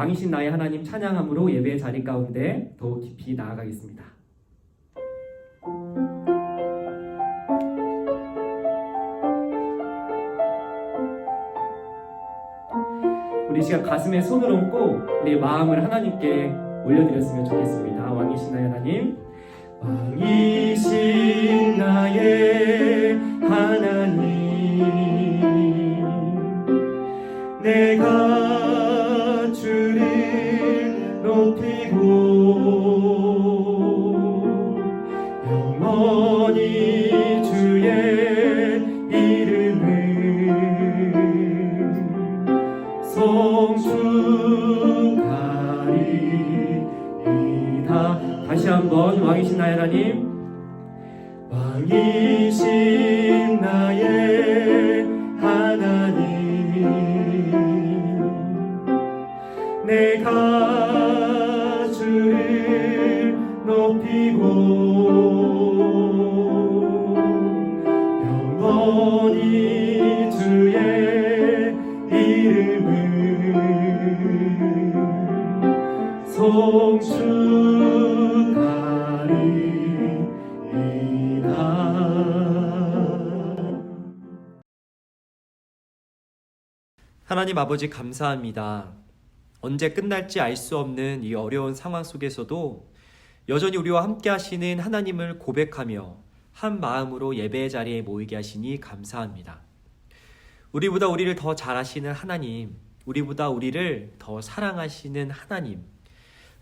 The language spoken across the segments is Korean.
왕이신 나의 하나님 찬양함으로 예배의 자리 가운데 더욱 깊이 나아가겠습니다. 우리 시간 가슴에 손을 얹고 우리의 마음을 하나님께 올려드렸으면 좋겠습니다. 왕이신 나의 하나님, 왕이신 나의 하나님, 내가 주를 높이고 영원히 주의 이름을 송축하리이다. 다시 한번 왕이신 나의 하나님, 왕이신 나의 하나님, 내가 주를 높이고 영원히 주의 이름을 송축하리이다. 하나님 아버지 감사합니다. 언제 끝날지 알 수 없는 이 어려운 상황 속에서도 여전히 우리와 함께 하시는 하나님을 고백하며 한 마음으로 예배의 자리에 모이게 하시니 감사합니다. 우리보다 우리를 더 잘 아시는 하나님, 우리보다 우리를 더 사랑하시는 하나님,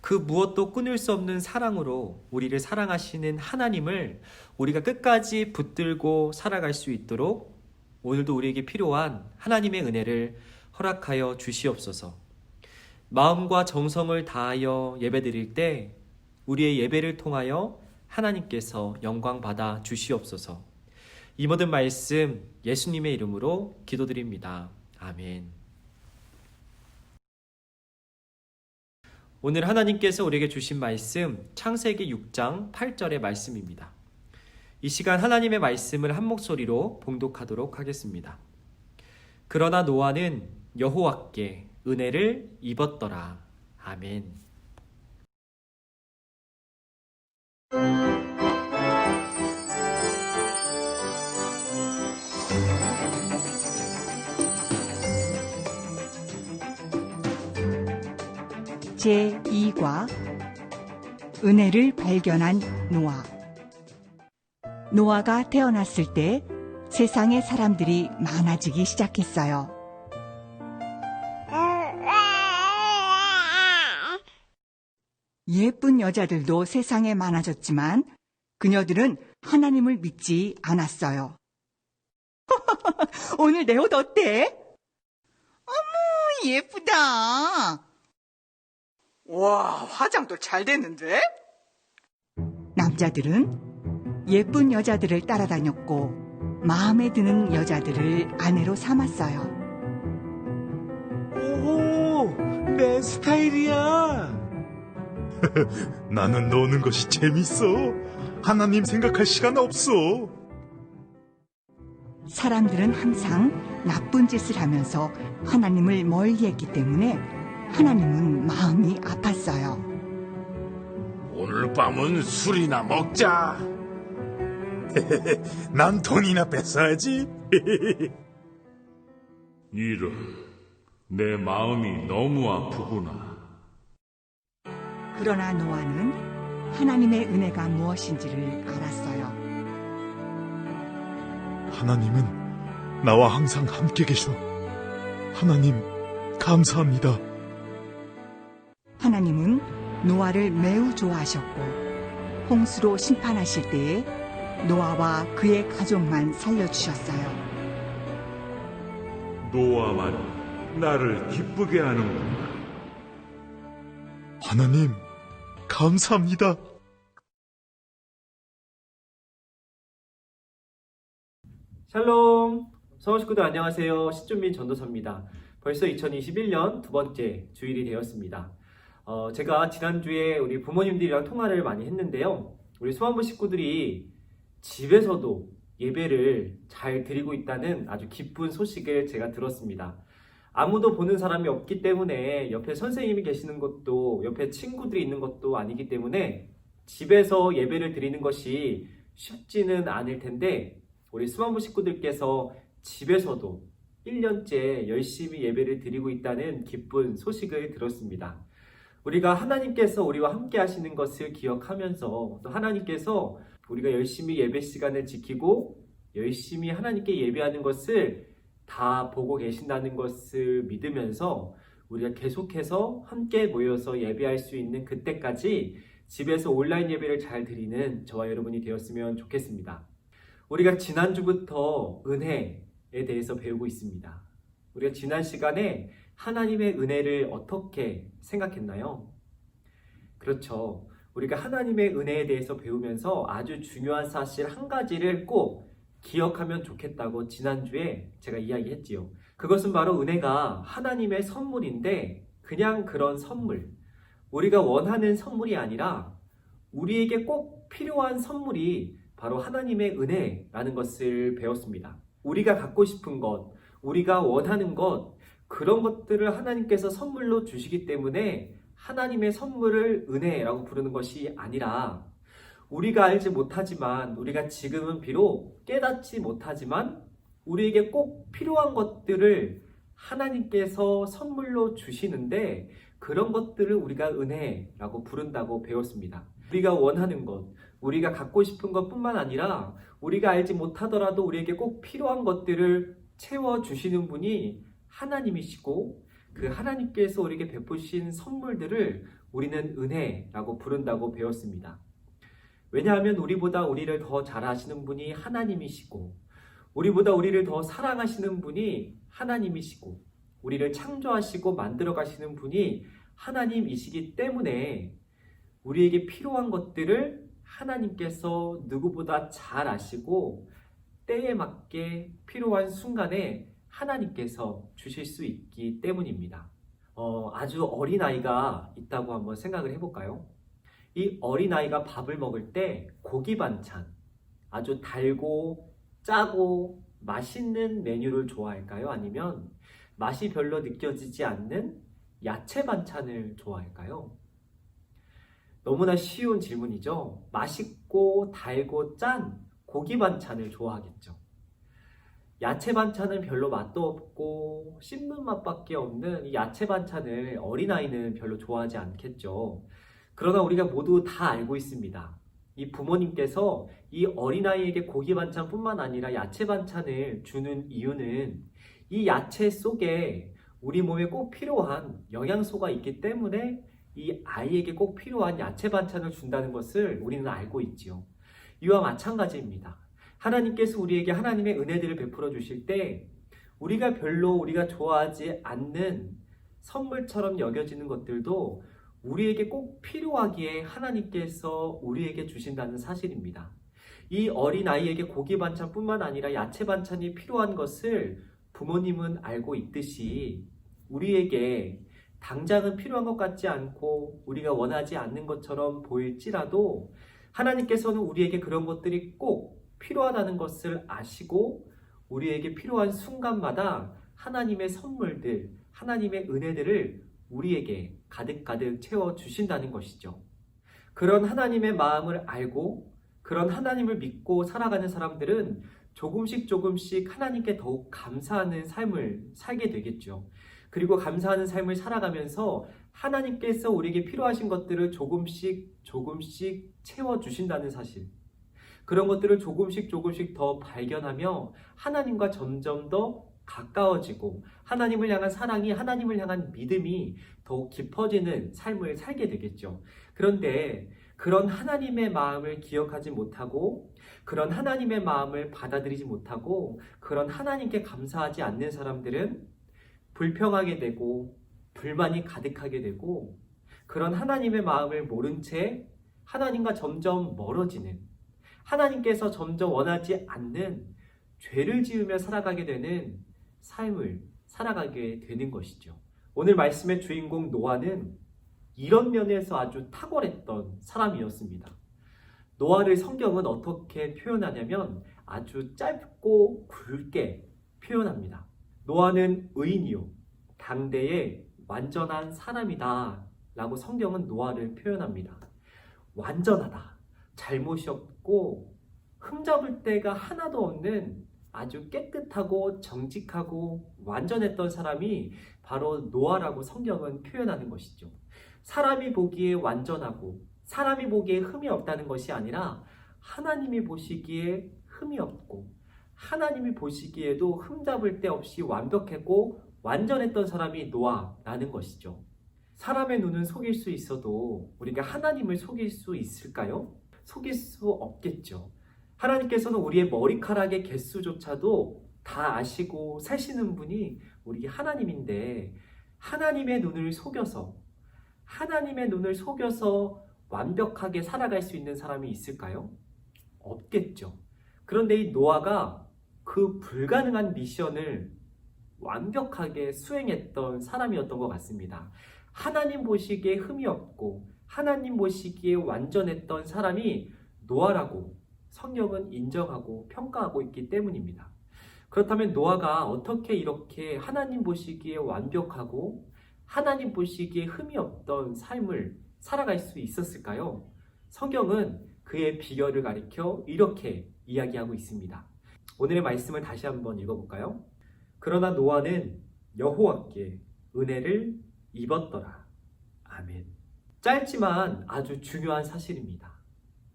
그 무엇도 끊을 수 없는 사랑으로 우리를 사랑하시는 하나님을 우리가 끝까지 붙들고 살아갈 수 있도록 오늘도 우리에게 필요한 하나님의 은혜를 허락하여 주시옵소서. 마음과 정성을 다하여 예배드릴 때 우리의 예배를 통하여 하나님께서 영광 받아 주시옵소서. 이 모든 말씀 예수님의 이름으로 기도드립니다. 아멘. 오늘 하나님께서 우리에게 주신 말씀 창세기 6장 8절의 말씀입니다. 이 시간 하나님의 말씀을 한 목소리로 봉독하도록 하겠습니다. 그러나 노아는 여호와께 은혜를 입었더라. 아멘. 제2과 은혜를 발견한 노아. 노아가 태어났을 때 세상에 사람들이 많아지기 시작했어요. 예쁜 여자들도 세상에 많아졌지만 그녀들은 하나님을 믿지 않았어요. 오늘 내 옷 어때? 어머, 예쁘다. 와, 화장도 잘 됐는데? 남자들은 예쁜 여자들을 따라다녔고 마음에 드는 여자들을 아내로 삼았어요. 오, 내 스타일이야. 나는 노는 것이 재밌어. 하나님 생각할 시간 없어. 사람들은 항상 나쁜 짓을 하면서 하나님을 멀리했기 때문에 하나님은 마음이 아팠어요. 오늘 밤은 술이나 먹자. 난 돈이나 뺏어야지. 이런, 내 마음이 너무 아프구나. 그러나 노아는 하나님의 은혜가 무엇인지를 알았어요. 하나님은 나와 항상 함께 계셔. 하나님, 감사합니다. 하나님은 노아를 매우 좋아하셨고 홍수로 심판하실 때에 노아와 그의 가족만 살려주셨어요. 노아만 나를 기쁘게 하는구나. 하나님, 감사합니다. 샬롬! 서울 식구들 안녕하세요. 신준민 전도사입니다. 벌써 2021년 두 번째 주일이 되었습니다. 제가 지난주에 우리 부모님들이랑 통화를 많이 했는데요. 우리 수원부 식구들이 집에서도 예배를 잘 드리고 있다는 아주 기쁜 소식을 제가 들었습니다. 아무도 보는 사람이 없기 때문에 옆에 선생님이 계시는 것도 옆에 친구들이 있는 것도 아니기 때문에 집에서 예배를 드리는 것이 쉽지는 않을 텐데 우리 수만부 식구들께서 집에서도 1년째 열심히 예배를 드리고 있다는 기쁜 소식을 들었습니다. 우리가 하나님께서 우리와 함께 하시는 것을 기억하면서 또 하나님께서 우리가 열심히 예배 시간을 지키고 열심히 하나님께 예배하는 것을 다 보고 계신다는 것을 믿으면서 우리가 계속해서 함께 모여서 예배할 수 있는 그때까지 집에서 온라인 예배를 잘 드리는 저와 여러분이 되었으면 좋겠습니다. 우리가 지난주부터 은혜에 대해서 배우고 있습니다. 우리가 지난 시간에 하나님의 은혜를 어떻게 생각했나요? 그렇죠. 우리가 하나님의 은혜에 대해서 배우면서 아주 중요한 사실 한 가지를 꼭 기억하면 좋겠다고 지난주에 제가 이야기했지요. 그것은 바로 은혜가 하나님의 선물인데 그냥 그런 선물, 우리가 원하는 선물이 아니라 우리에게 꼭 필요한 선물이 바로 하나님의 은혜라는 것을 배웠습니다. 우리가 갖고 싶은 것, 우리가 원하는 것, 그런 것들을 하나님께서 선물로 주시기 때문에 하나님의 선물을 은혜라고 부르는 것이 아니라 우리가 알지 못하지만, 우리가 지금은 비록 깨닫지 못하지만 우리에게 꼭 필요한 것들을 하나님께서 선물로 주시는데 그런 것들을 우리가 은혜라고 부른다고 배웠습니다. 우리가 원하는 것, 우리가 갖고 싶은 것뿐만 아니라 우리가 알지 못하더라도 우리에게 꼭 필요한 것들을 채워주시는 분이 하나님이시고 그 하나님께서 우리에게 베푸신 선물들을 우리는 은혜라고 부른다고 배웠습니다. 왜냐하면 우리보다 우리를 더 잘 아시는 분이 하나님이시고 우리보다 우리를 더 사랑하시는 분이 하나님이시고 우리를 창조하시고 만들어 가시는 분이 하나님이시기 때문에 우리에게 필요한 것들을 하나님께서 누구보다 잘 아시고 때에 맞게 필요한 순간에 하나님께서 주실 수 있기 때문입니다. 아주 어린아이가 있다고 한번 생각을 해볼까요? 이 어린아이가 밥을 먹을 때 고기 반찬, 아주 달고 짜고 맛있는 메뉴를 좋아할까요? 아니면 맛이 별로 느껴지지 않는 야채 반찬을 좋아할까요? 너무나 쉬운 질문이죠. 맛있고 달고 짠 고기 반찬을 좋아하겠죠. 야채 반찬은 별로 맛도 없고 씹는 맛밖에 없는 이 야채 반찬을 어린아이는 별로 좋아하지 않겠죠. 그러나 우리가 모두 다 알고 있습니다. 이 부모님께서 이 어린아이에게 고기 반찬뿐만 아니라 야채 반찬을 주는 이유는 이 야채 속에 우리 몸에 꼭 필요한 영양소가 있기 때문에 이 아이에게 꼭 필요한 야채 반찬을 준다는 것을 우리는 알고 있지요. 이와 마찬가지입니다. 하나님께서 우리에게 하나님의 은혜들을 베풀어 주실 때 우리가 좋아하지 않는 선물처럼 여겨지는 것들도 우리에게 꼭 필요하기에 하나님께서 우리에게 주신다는 사실입니다. 이 어린아이에게 고기 반찬뿐만 아니라 야채 반찬이 필요한 것을 부모님은 알고 있듯이 우리에게 당장은 필요한 것 같지 않고 우리가 원하지 않는 것처럼 보일지라도 하나님께서는 우리에게 그런 것들이 꼭 필요하다는 것을 아시고 우리에게 필요한 순간마다 하나님의 선물들, 하나님의 은혜들을 우리에게 가득가득 채워주신다는 것이죠. 그런 하나님의 마음을 알고 그런 하나님을 믿고 살아가는 사람들은 조금씩 하나님께 더욱 감사하는 삶을 살게 되겠죠. 그리고 감사하는 삶을 살아가면서 하나님께서 우리에게 필요하신 것들을 조금씩 채워주신다는 사실, 그런 것들을 조금씩 더 발견하며 하나님과 점점 더 가까워지고 하나님을 향한 사랑이, 하나님을 향한 믿음이 더욱 깊어지는 삶을 살게 되겠죠. 그런데 그런 하나님의 마음을 기억하지 못하고 그런 하나님의 마음을 받아들이지 못하고 그런 하나님께 감사하지 않는 사람들은 불평하게 되고 불만이 가득하게 되고 그런 하나님의 마음을 모른 채 하나님과 점점 멀어지는, 하나님께서 점점 원하지 않는 죄를 지으며 살아가게 되는 삶을 살아가게 되는 것이죠. 오늘 말씀의 주인공 노아는 이런 면에서 아주 탁월했던 사람이었습니다. 노아를 성경은 어떻게 표현하냐면 아주 짧고 굵게 표현합니다. 노아는 의인이요 당대의 완전한 사람이다 라고 성경은 노아를 표현합니다. 완전하다, 잘못이 없고 흠잡을 데가 하나도 없는 아주 깨끗하고 정직하고 완전했던 사람이 바로 노아라고 성경은 표현하는 것이죠. 사람이 보기에 완전하고 사람이 보기에 흠이 없다는 것이 아니라 하나님이 보시기에 흠이 없고 하나님이 보시기에도 흠잡을 데 없이 완벽했고 완전했던 사람이 노아라는 것이죠. 사람의 눈은 속일 수 있어도 우리가 하나님을 속일 수 있을까요? 속일 수 없겠죠. 하나님께서는 우리의 머리카락의 개수조차도 다 아시고 세시는 분이 우리 하나님인데 하나님의 눈을 속여서 완벽하게 살아갈 수 있는 사람이 있을까요? 없겠죠. 그런데 이 노아가 그 불가능한 미션을 완벽하게 수행했던 사람이었던 것 같습니다. 하나님 보시기에 흠이 없고 하나님 보시기에 완전했던 사람이 노아라고 성경은 인정하고 평가하고 있기 때문입니다. 그렇다면 노아가 어떻게 이렇게 하나님 보시기에 완벽하고 하나님 보시기에 흠이 없던 삶을 살아갈 수 있었을까요? 성경은 그의 비결을 가리켜 이렇게 이야기하고 있습니다. 오늘의 말씀을 다시 한번 읽어볼까요? 그러나 노아는 여호와께 은혜를 입었더라. 아멘. 짧지만 아주 중요한 사실입니다.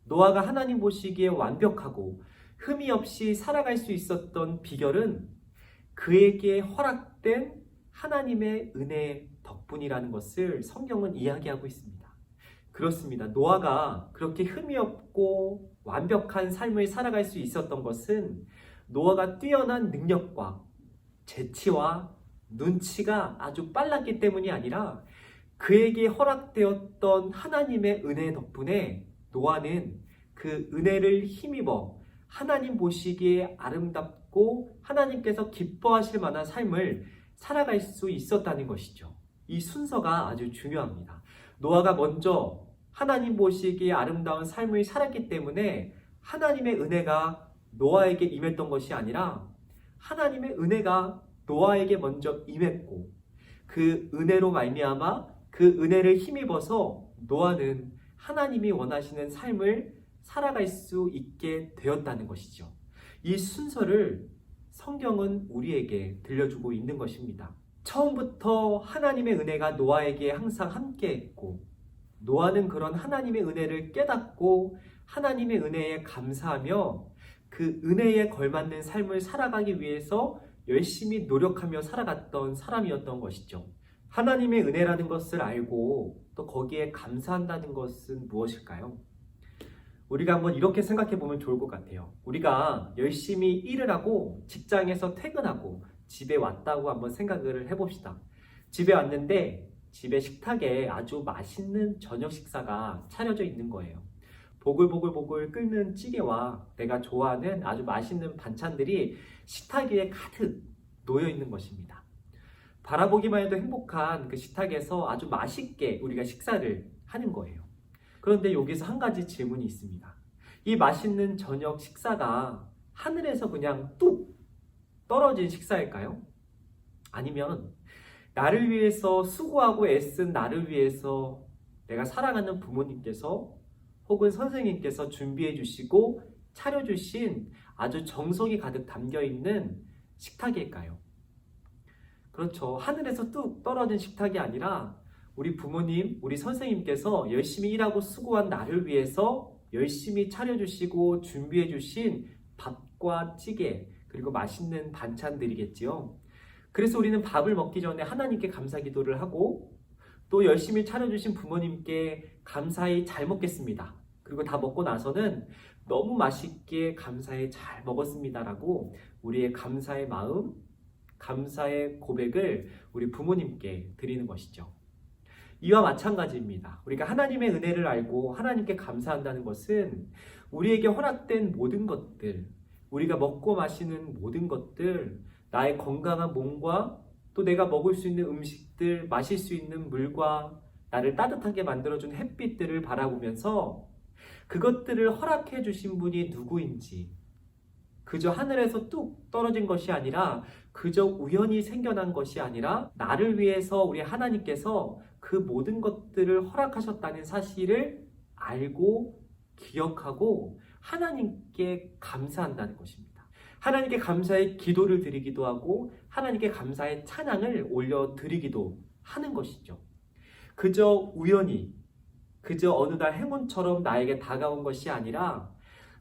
노아가 하나님 보시기에 완벽하고 흠이 없이 살아갈 수 있었던 비결은 그에게 허락된 하나님의 은혜 덕분이라는 것을 성경은 이야기하고 있습니다. 그렇습니다. 노아가 그렇게 흠이 없고 완벽한 삶을 살아갈 수 있었던 것은 노아가 뛰어난 능력과 재치와 눈치가 아주 빨랐기 때문이 아니라 그에게 허락되었던 하나님의 은혜 덕분에 노아는 그 은혜를 힘입어 하나님 보시기에 아름답고 하나님께서 기뻐하실 만한 삶을 살아갈 수 있었다는 것이죠. 이 순서가 아주 중요합니다. 노아가 먼저 하나님 보시기에 아름다운 삶을 살았기 때문에 하나님의 은혜가 노아에게 임했던 것이 아니라 하나님의 은혜가 노아에게 먼저 임했고 그 은혜로 말미암아 그 은혜를 힘입어서 노아는 하나님이 원하시는 삶을 살아갈 수 있게 되었다는 것이죠. 이 순서를 성경은 우리에게 들려주고 있는 것입니다. 처음부터 하나님의 은혜가 노아에게 항상 함께했고 노아는 그런 하나님의 은혜를 깨닫고 하나님의 은혜에 감사하며 그 은혜에 걸맞는 삶을 살아가기 위해서 열심히 노력하며 살아갔던 사람이었던 것이죠. 하나님의 은혜라는 것을 알고 또 거기에 감사한다는 것은 무엇일까요? 우리가 한번 이렇게 생각해 보면 좋을 것 같아요. 우리가 열심히 일을 하고 직장에서 퇴근하고 집에 왔다고 한번 생각을 해봅시다. 집에 왔는데 집에 식탁에 아주 맛있는 저녁 식사가 차려져 있는 거예요. 보글보글 끓는 찌개와 내가 좋아하는 아주 맛있는 반찬들이 식탁 위에 가득 놓여 있는 것입니다. 바라보기만 해도 행복한 그 식탁에서 아주 맛있게 우리가 식사를 하는 거예요. 그런데 여기서 한 가지 질문이 있습니다. 이 맛있는 저녁 식사가 하늘에서 그냥 뚝 떨어진 식사일까요? 아니면 나를 위해서 수고하고 애쓴 나를 위해서 내가 사랑하는 부모님께서 혹은 선생님께서 준비해 주시고 차려주신 아주 정성이 가득 담겨있는 식탁일까요? 그렇죠. 하늘에서 뚝 떨어진 식탁이 아니라 우리 부모님, 우리 선생님께서 열심히 일하고 수고한 나를 위해서 열심히 차려주시고 준비해 주신 밥과 찌개 그리고 맛있는 반찬들이겠지요. 그래서 우리는 밥을 먹기 전에 하나님께 감사 기도를 하고 또 열심히 차려주신 부모님께 감사히 잘 먹겠습니다. 그리고 다 먹고 나서는 너무 맛있게 감사히 잘 먹었습니다라고 우리의 감사의 마음, 감사의 고백을 우리 부모님께 드리는 것이죠. 이와 마찬가지입니다. 우리가 하나님의 은혜를 알고 하나님께 감사한다는 것은 우리에게 허락된 모든 것들, 우리가 먹고 마시는 모든 것들, 나의 건강한 몸과 또 내가 먹을 수 있는 음식들, 마실 수 있는 물과 나를 따뜻하게 만들어준 햇빛들을 바라보면서 그것들을 허락해 주신 분이 누구인지, 그저 하늘에서 뚝 떨어진 것이 아니라 그저 우연히 생겨난 것이 아니라 나를 위해서 우리 하나님께서 그 모든 것들을 허락하셨다는 사실을 알고 기억하고 하나님께 감사한다는 것입니다. 하나님께 감사의 기도를 드리기도 하고 하나님께 감사의 찬양을 올려드리기도 하는 것이죠. 그저 우연히, 그저 어느 날 행운처럼 나에게 다가온 것이 아니라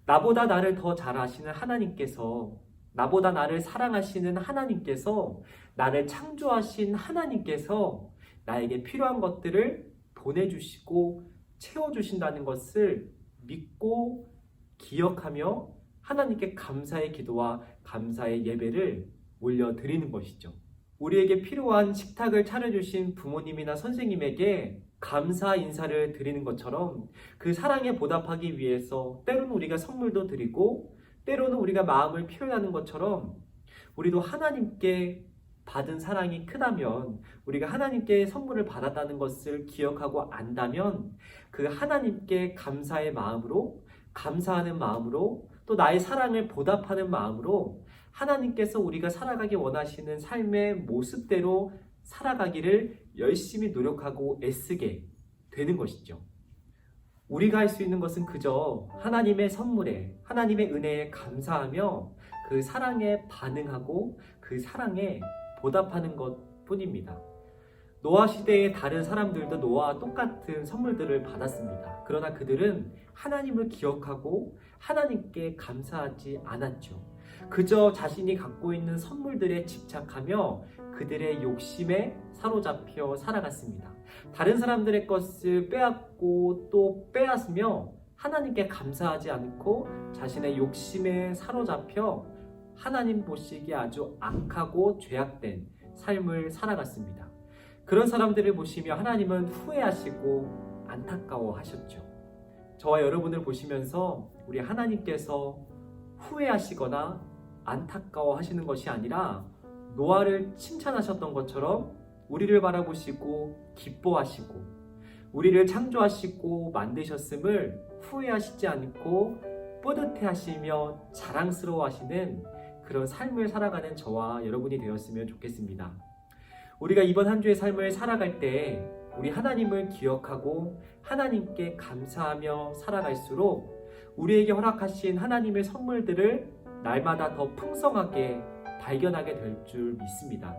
나보다 나를 더 잘 아시는 하나님께서, 나보다 나를 사랑하시는 하나님께서, 나를 창조하신 하나님께서 나에게 필요한 것들을 보내주시고 채워주신다는 것을 믿고 기억하며 하나님께 감사의 기도와 감사의 예배를 올려드리는 것이죠. 우리에게 필요한 식탁을 차려주신 부모님이나 선생님에게 감사 인사를 드리는 것처럼 그 사랑에 보답하기 위해서 때로는 우리가 선물도 드리고 때로는 우리가 마음을 표현하는 것처럼 우리도 하나님께 받은 사랑이 크다면, 우리가 하나님께 선물을 받았다는 것을 기억하고 안다면 그 하나님께 감사의 마음으로, 감사하는 마음으로, 또 나의 사랑을 보답하는 마음으로 하나님께서 우리가 살아가기 원하시는 삶의 모습대로 살아가기를 열심히 노력하고 애쓰게 되는 것이죠. 우리가 할 수 있는 것은 그저 하나님의 선물에, 하나님의 은혜에 감사하며 그 사랑에 반응하고 그 사랑에 보답하는 것 뿐입니다. 노아 시대의 다른 사람들도 노아와 똑같은 선물들을 받았습니다. 그러나 그들은 하나님을 기억하고 하나님께 감사하지 않았죠. 그저 자신이 갖고 있는 선물들에 집착하며 그들의 욕심에 사로잡혀 살아갔습니다. 다른 사람들의 것을 빼앗고 또 빼앗으며 하나님께 감사하지 않고 자신의 욕심에 사로잡혀 하나님 보시기에 아주 악하고 죄악된 삶을 살아갔습니다. 그런 사람들을 보시며 하나님은 후회하시고 안타까워하셨죠. 저와 여러분을 보시면서 우리 하나님께서 후회하시거나 안타까워하시는 것이 아니라 노아를 칭찬하셨던 것처럼 우리를 바라보시고 기뻐하시고 우리를 창조하시고 만드셨음을 후회하시지 않고 뿌듯해하시며 자랑스러워하시는 그런 삶을 살아가는 저와 여러분이 되었으면 좋겠습니다. 우리가 이번 한 주의 삶을 살아갈 때 우리 하나님을 기억하고 하나님께 감사하며 살아갈수록 우리에게 허락하신 하나님의 선물들을 날마다 더 풍성하게 발견하게 될 줄 믿습니다.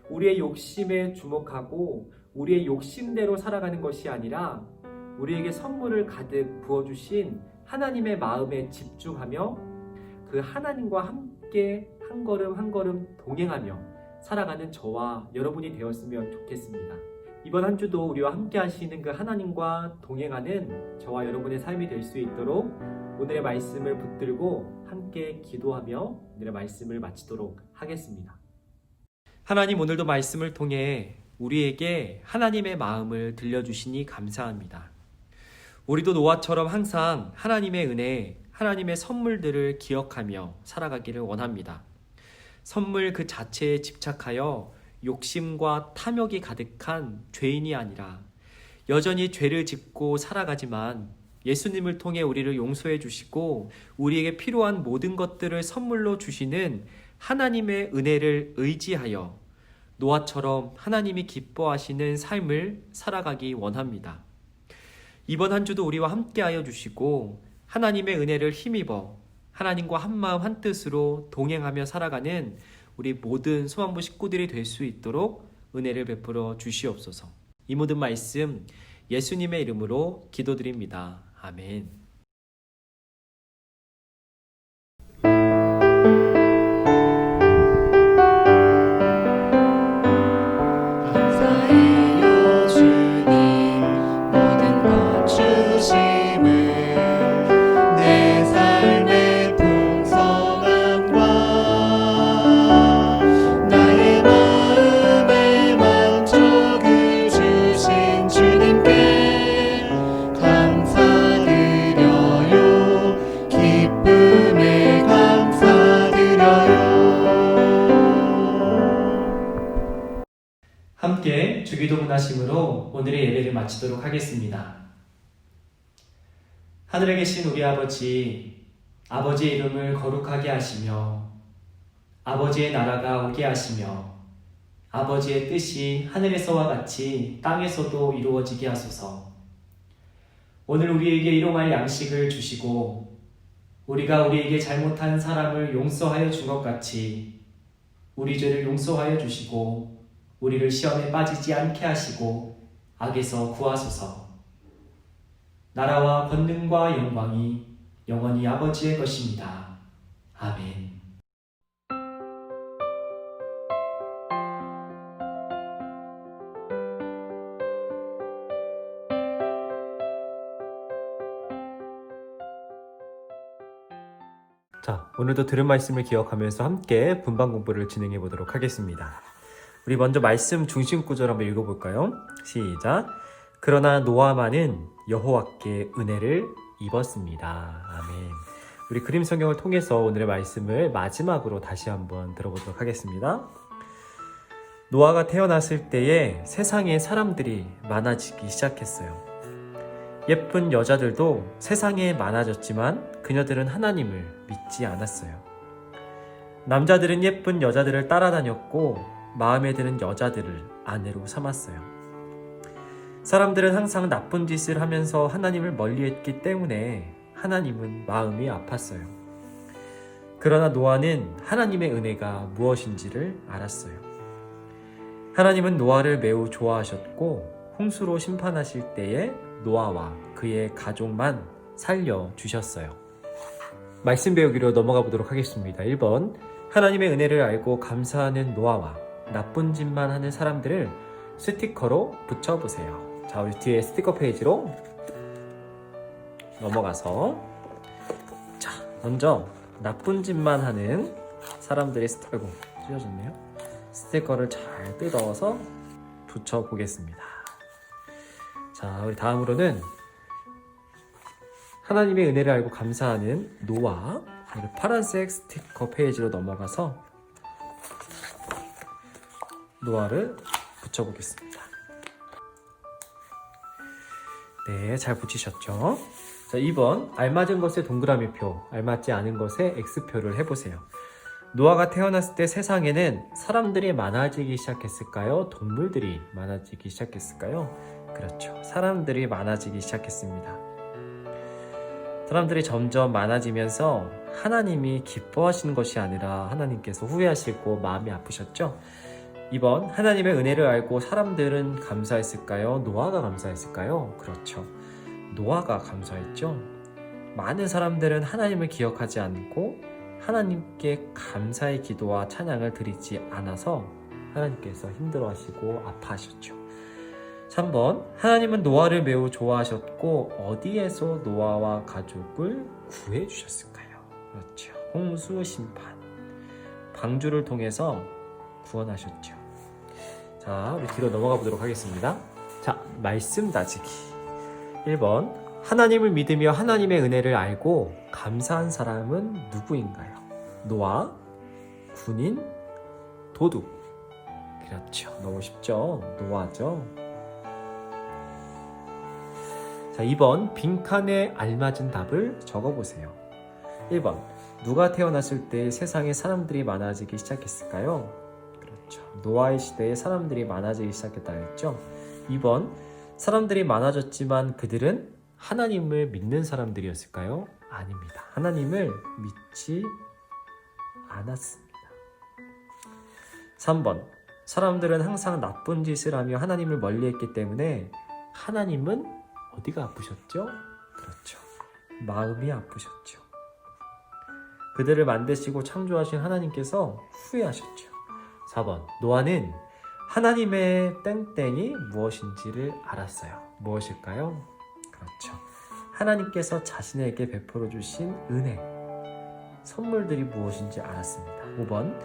우리의 욕심에 주목하고 우리의 욕심대로 살아가는 것이 아니라 우리에게 선물을 가득 부어주신 하나님의 마음에 집중하며 그 하나님과 함께 한 걸음 한 걸음 동행하며 살아가는 저와 여러분이 되었으면 좋겠습니다. 이번 한 주도 우리와 함께 하시는 그 하나님과 동행하는 저와 여러분의 삶이 될 수 있도록 오늘의 말씀을 붙들고 함께 기도하며 오늘의 말씀을 마치도록 하겠습니다. 하나님, 오늘도 말씀을 통해 우리에게 하나님의 마음을 들려주시니 감사합니다. 우리도 노아처럼 항상 하나님의 은혜, 하나님의 선물들을 기억하며 살아가기를 원합니다. 선물 그 자체에 집착하여 욕심과 탐욕이 가득한 죄인이 아니라 여전히 죄를 짓고 살아가지만 예수님을 통해 우리를 용서해 주시고 우리에게 필요한 모든 것들을 선물로 주시는 하나님의 은혜를 의지하여 노아처럼 하나님이 기뻐하시는 삶을 살아가기 원합니다. 이번 한 주도 우리와 함께하여 주시고 하나님의 은혜를 힘입어 하나님과 한마음 한뜻으로 동행하며 살아가는 우리 모든 소망부 식구들이 될 수 있도록 은혜를 베풀어 주시옵소서. 이 모든 말씀 예수님의 이름으로 기도드립니다. 아멘. 감사해요 주님 모든 것 주심을 내 삶의 풍성함과 나의 마음의 만족을 주신 주님께 감사드려요 기쁨에 감사드려요. 함께 주기도 문하심으로 오늘의 예배를 마치도록 하겠습니다. 하늘에 계신 우리 아버지, 아버지의 이름을 거룩하게 하시며 아버지의 나라가 오게 하시며 아버지의 뜻이 하늘에서와 같이 땅에서도 이루어지게 하소서. 오늘 우리에게 일용할 양식을 주시고 우리가 우리에게 잘못한 사람을 용서하여 준 것 같이 우리 죄를 용서하여 주시고 우리를 시험에 빠지지 않게 하시고 악에서 구하소서. 나라와 권능과 영광이 영원히 아버지의 것입니다. 아멘. 자, 오늘도 들은 말씀을 기억하면서 함께 분방 공부를 진행해 보도록 하겠습니다. 우리 먼저 말씀 중심 구절 한번 읽어볼까요? 시작. 그러나 노아만은 여호와께 은혜를 입었습니다. 아멘. 우리 그림 성경을 통해서 오늘의 말씀을 마지막으로 다시 한번 들어보도록 하겠습니다. 노아가 태어났을 때에 세상에 사람들이 많아지기 시작했어요. 예쁜 여자들도 세상에 많아졌지만 그녀들은 하나님을 믿지 않았어요. 남자들은 예쁜 여자들을 따라다녔고 마음에 드는 여자들을 아내로 삼았어요. 사람들은 항상 나쁜 짓을 하면서 하나님을 멀리했기 때문에 하나님은 마음이 아팠어요. 그러나 노아는 하나님의 은혜가 무엇인지를 알았어요. 하나님은 노아를 매우 좋아하셨고 홍수로 심판하실 때에 노아와 그의 가족만 살려주셨어요. 말씀 배우기로 넘어가 보도록 하겠습니다. 1번, 하나님의 은혜를 알고 감사하는 노아와 나쁜 짓만 하는 사람들을 스티커로 붙여보세요. 자, 우리 뒤에 스티커 페이지로 넘어가서, 자, 먼저 나쁜 짓만 하는 사람들의 아이고, 찢어졌네요. 스티커를 잘 뜯어서 붙여보겠습니다. 자, 우리 다음으로는 하나님의 은혜를 알고 감사하는 노아, 우리 파란색 스티커 페이지로 넘어가서 노아를 붙여보겠습니다. 네, 잘 붙이셨죠? 자, 2번, 알맞은 것에 동그라미표, 알맞지 않은 것에 X표를 해보세요. 노아가 태어났을 때 세상에는 사람들이 많아지기 시작했을까요? 동물들이 많아지기 시작했을까요? 그렇죠. 사람들이 많아지기 시작했습니다. 사람들이 점점 많아지면서 하나님이 기뻐하시는 것이 아니라 하나님께서 후회하시고 마음이 아프셨죠? 2번, 하나님의 은혜를 알고 사람들은 감사했을까요? 노아가 감사했을까요? 그렇죠. 노아가 감사했죠. 많은 사람들은 하나님을 기억하지 않고 하나님께 감사의 기도와 찬양을 드리지 않아서 하나님께서 힘들어하시고 아파하셨죠. 3번, 하나님은 노아를 매우 좋아하셨고 어디에서 노아와 가족을 구해주셨을까요? 그렇죠. 홍수 심판, 방주를 통해서 구원하셨죠. 자, 우리 뒤로 넘어가 보도록 하겠습니다. 자, 말씀 다지기. 1번, 하나님을 믿으며 하나님의 은혜를 알고 감사한 사람은 누구인가요? 노아, 군인, 도둑. 그렇죠. 너무 쉽죠? 노아죠. 자, 2번, 빈칸에 알맞은 답을 적어보세요. 1번, 누가 태어났을 때 세상에 사람들이 많아지기 시작했을까요? 그렇죠. 노아의 시대에 사람들이 많아지기 시작했다 했죠. 2번, 사람들이 많아졌지만 그들은 하나님을 믿는 사람들이었을까요? 아닙니다. 하나님을 믿지 않았습니다. 3번, 사람들은 항상 나쁜 짓을 하며 하나님을 멀리했기 때문에 하나님은 어디가 아프셨죠? 그렇죠. 마음이 아프셨죠. 그들을 만드시고 창조하신 하나님께서 후회하셨죠. 4번, 노아는 하나님의 땡땡이 무엇인지를 알았어요. 무엇일까요? 그렇죠. 하나님께서 자신에게 베풀어 주신 은혜, 선물들이 무엇인지 알았습니다. 5번,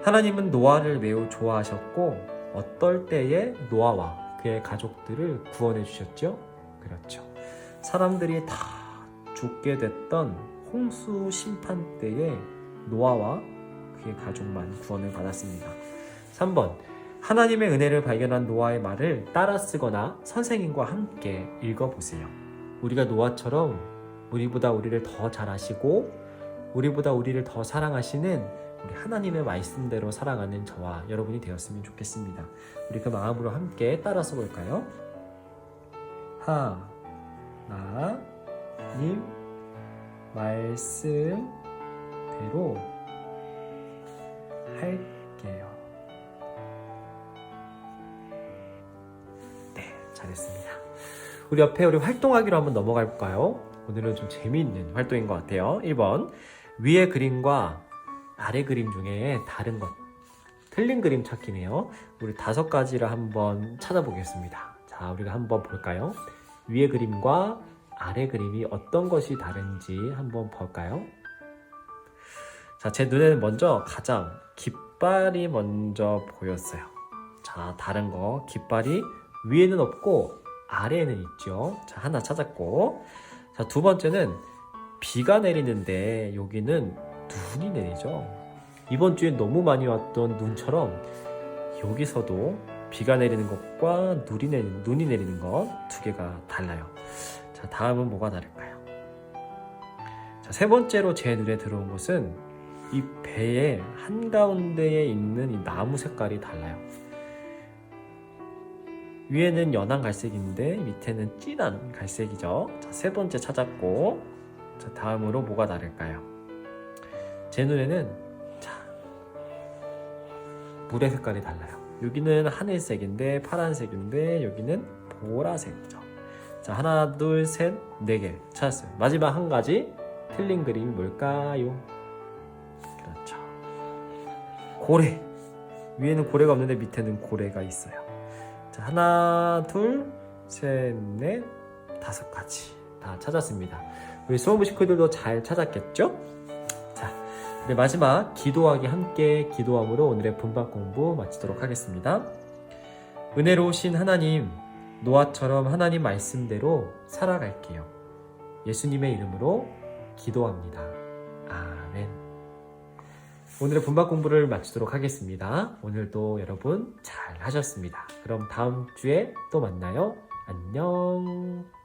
하나님은 노아를 매우 좋아하셨고 어떨 때에 노아와 그의 가족들을 구원해 주셨죠? 그렇죠. 사람들이 다 죽게 됐던 홍수 심판 때에 노아와 그의 가족만 구원을 받았습니다. 3번, 하나님의 은혜를 발견한 노아의 말을 따라 쓰거나 선생님과 함께 읽어보세요. 우리가 노아처럼 우리보다 우리를 더 잘 아시고 우리보다 우리를 더 사랑하시는 우리 하나님의 말씀대로 살아가는 저와 여러분이 되었으면 좋겠습니다. 우리 그 마음으로 함께 따라서 볼까요? 하나님 말씀대로 할게요. 네, 잘했습니다. 우리 옆에 우리 활동하기로 한번 넘어가 볼까요? 오늘은 좀 재미있는 활동인 것 같아요. 1번, 위의 그림과 아래 그림 중에 다른 것, 틀린 그림 찾기네요. 우리 5가지를 한번 찾아보겠습니다. 자, 우리가 한번 볼까요? 위의 그림과 아래 그림이 어떤 것이 다른지 한번 볼까요? 자, 제 눈에는 먼저 가장 깃발이 먼저 보였어요. 자, 다른 거, 깃발이 위에는 없고 아래에는 있죠. 자, 하나 찾았고, 자, 두 번째는 비가 내리는데 여기는 눈이 내리죠. 이번 주에 너무 많이 왔던 눈처럼 여기서도 비가 내리는 것과 눈이 내리는 것 2개가 달라요. 자, 다음은 뭐가 다를까요? 자, 세 번째로 제 눈에 들어온 것은 이 배의 한가운데에 있는 이 나무 색깔이 달라요. 위에는 연한 갈색인데 밑에는 진한 갈색이죠. 자, 세 번째 찾았고, 자, 다음으로 뭐가 다를까요? 제 눈에는 자, 물의 색깔이 달라요. 여기는 하늘색인데 파란색인데 여기는 보라색이죠. 자, 하나, 둘, 셋, 4개 찾았어요. 마지막 한 가지 틀린 그림이 뭘까요? 그렇죠. 고래. 위에는 고래가 없는데 밑에는 고래가 있어요. 자, 하나, 둘, 셋, 넷, 5가지 다 찾았습니다. 우리 수험부 식구들도 잘 찾았겠죠? 자, 네, 마지막 기도하기 함께 기도함으로 오늘의 분반 공부 마치도록 하겠습니다. 은혜로우신 하나님, 노아처럼 하나님 말씀대로 살아갈게요. 예수님의 이름으로 기도합니다. 아멘. 오늘의 분반 공부를 마치도록 하겠습니다. 오늘도 여러분 잘 하셨습니다. 그럼 다음 주에 또 만나요. 안녕.